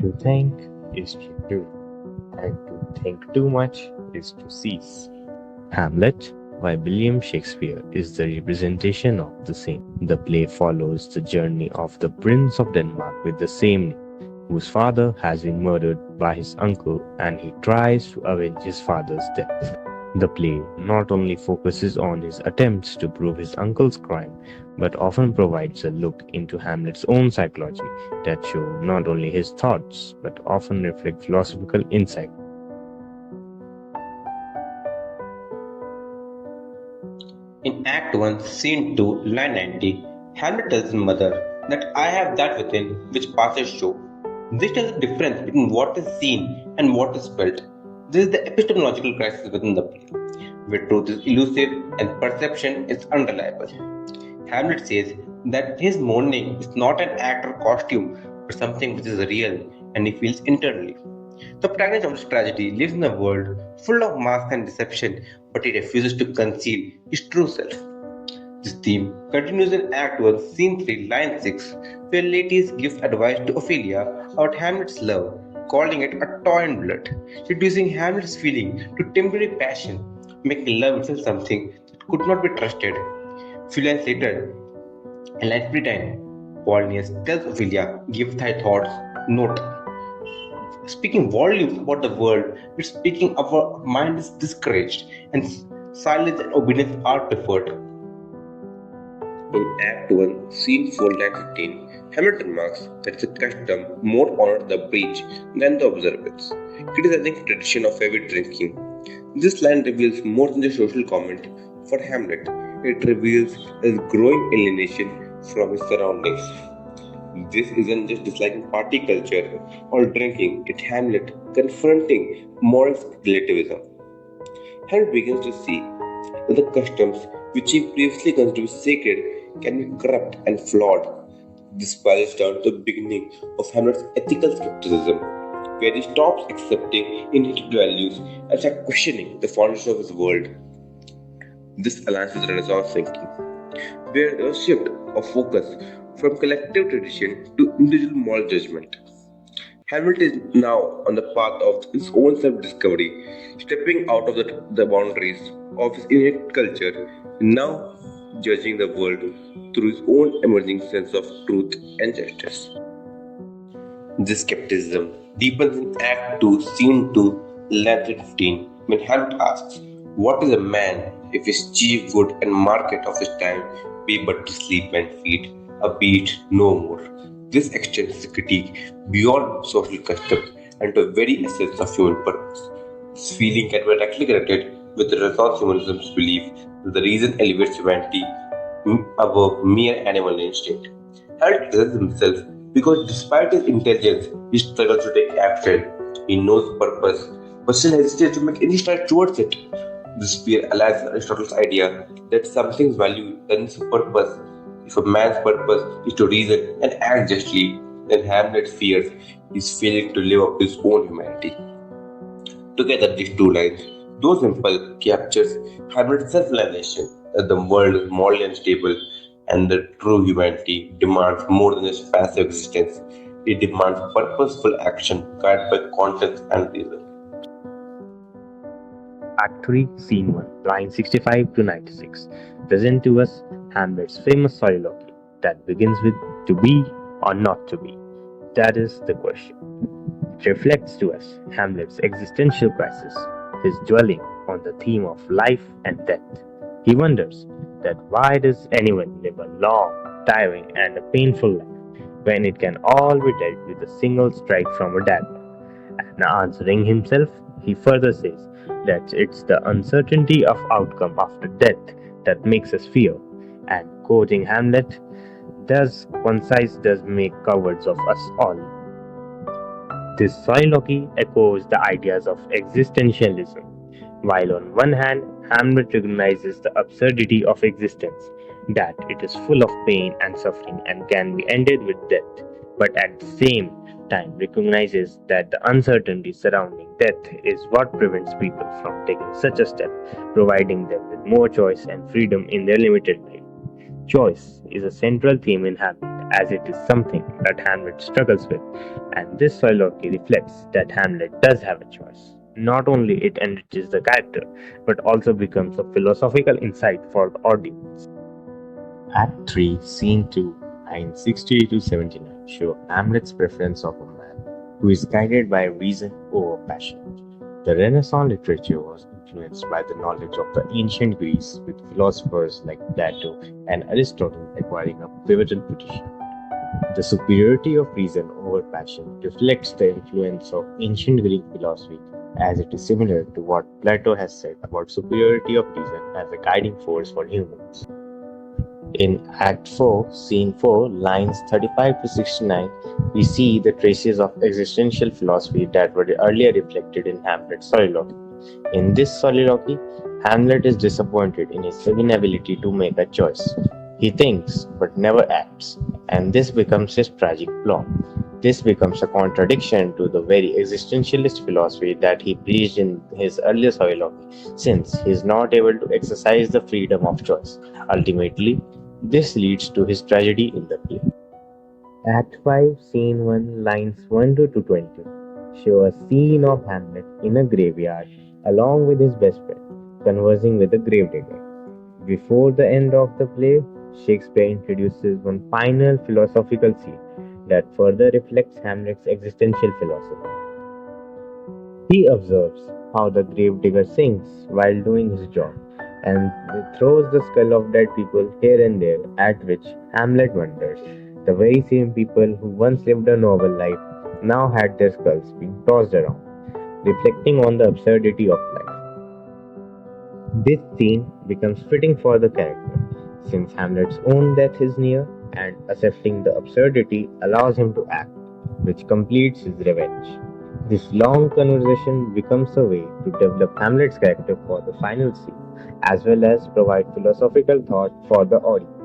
To think is to do, and to think too much is to cease. Hamlet by William Shakespeare is the representation of the same. The play follows the journey of the Prince of Denmark with the same name, whose father has been murdered by his uncle and he tries to avenge his father's death. The play not only focuses on his attempts to prove his uncle's crime, but often provides a look into Hamlet's own psychology that show not only his thoughts but often reflect philosophical insight. In Act 1, Scene 2, line 90, Hamlet tells his mother that I have that within which passes show. This tells the difference between what is seen and what is felt. This is the epistemological crisis within the play, where truth is elusive and perception is unreliable. Hamlet says that his mourning is not an act or costume, but something which is real and he feels internally. The protagonist of this tragedy lives in a world full of mask and deception, but he refuses to conceal his true self. This theme continues in Act 1, Scene 3, Line 6, where Laertes gives advice to Ophelia about Hamlet's love, calling it a toy in blood, reducing Hamlet's feeling to temporary passion, making love itself something that could not be trusted. Few lines later, in line 59, Polonius tells Ophelia, give thy thoughts note. Speaking volumes about the world, it's speaking our mind is discouraged and silence and obedience are preferred. In Act 1, Scene 4, line 15, Hamlet remarks that the custom more honored the breach than the observance, criticizing tradition of heavy drinking. This line reveals more than a social comment for Hamlet. It reveals his growing alienation from his surroundings. This isn't just disliking party culture or drinking, it's Hamlet confronting moral relativism. Hamlet begins to see that the customs which he previously considered sacred can be corrupt and flawed. This boils down to the beginning of Hamlet's ethical skepticism, where he stops accepting inherited values and starts questioning the foundation of his world. This aligns with Renaissance thinking, where there was a shift of focus from collective tradition to individual moral judgment. Hamlet is now on the path of his own self-discovery, stepping out of the boundaries of his innate culture, and now judging the world through his own emerging sense of truth and justice. This skepticism deepens in Act 2, Scene 2, line 15, when Hamlet asks, what is a man if his chief good and market of his time be but to sleep and feed, a beat no more? This extends his critique beyond social customs and to the very essence of human purpose. This feeling can be directly connected with the Renaissance humanism's belief that the reason elevates humanity above mere animal instinct. Hamlet tells himself because despite his intelligence, he struggles to take action. He knows purpose, but still hesitates to make any stride towards it. This fear aligns with Aristotle's idea that something's value then its purpose. If a man's purpose is to reason and act justly, then Hamlet fears he's failing to live up to his own humanity. Together, these two lines, though simple, captures Hamlet's self-realization that the world is morally unstable and that true humanity demands more than just passive existence. It demands purposeful action guided by conscience and reason. Act 3, Scene 1, line 65 to 96, present to us Hamlet's famous soliloquy that begins with to be or not to be. That is the question. It reflects to us Hamlet's existential crisis, his dwelling on the theme of life and death. He wonders that why does anyone live a long, tiring, and a painful life when it can all be dealt with a single strike from a dagger? And answering himself, he further says that it's the uncertainty of outcome after death that makes us fear. And quoting Hamlet, thus concise does make cowards of us all. This soliloquy echoes the ideas of existentialism. While on one hand, Hamlet recognizes the absurdity of existence, that it is full of pain and suffering and can be ended with death, but at the same time recognizes that the uncertainty surrounding death is what prevents people from taking such a step, providing them with more choice and freedom in their limited life. Choice is a central theme in Hamlet, as it is something that Hamlet struggles with, and this soliloquy reflects that Hamlet does have a choice. Not only it enriches the character, but also becomes a philosophical insight for the audience. Act 3, Scene 2, lines 60 to 79 show Hamlet's preference of a man who is guided by reason over passion. The Renaissance literature was influenced by the knowledge of the ancient Greece, with philosophers like Plato and Aristotle acquiring a pivotal position. The superiority of reason over passion reflects the influence of ancient Greek philosophy, as it is similar to what Plato has said about superiority of reason as a guiding force for humans. In Act 4, Scene 4, lines 35 to 69, we see the traces of existential philosophy that were earlier reflected in Hamlet's soliloquy. In this soliloquy, Hamlet is disappointed in his inability to make a choice. He thinks but never acts, and this becomes his tragic flaw. This becomes a contradiction to the very existentialist philosophy that he preached in his earlier soliloquy, since he is not able to exercise the freedom of choice. Ultimately, this leads to his tragedy in the play. Act 5, Scene 1, lines 1 to 20 show a scene of Hamlet in a graveyard along with his best friend, conversing with a gravedigger. Before the end of the play, Shakespeare introduces one final philosophical scene that further reflects Hamlet's existential philosophy. He observes how the gravedigger sings while doing his job and throws the skull of dead people here and there, at which Hamlet wonders. The very same people who once lived a noble life now had their skulls being tossed around, reflecting on the absurdity of life. This scene becomes fitting for the character, since Hamlet's own death is near, and accepting the absurdity allows him to act, which completes his revenge. This long conversation becomes a way to develop Hamlet's character for the final scene, as well as provide philosophical thought for the audience.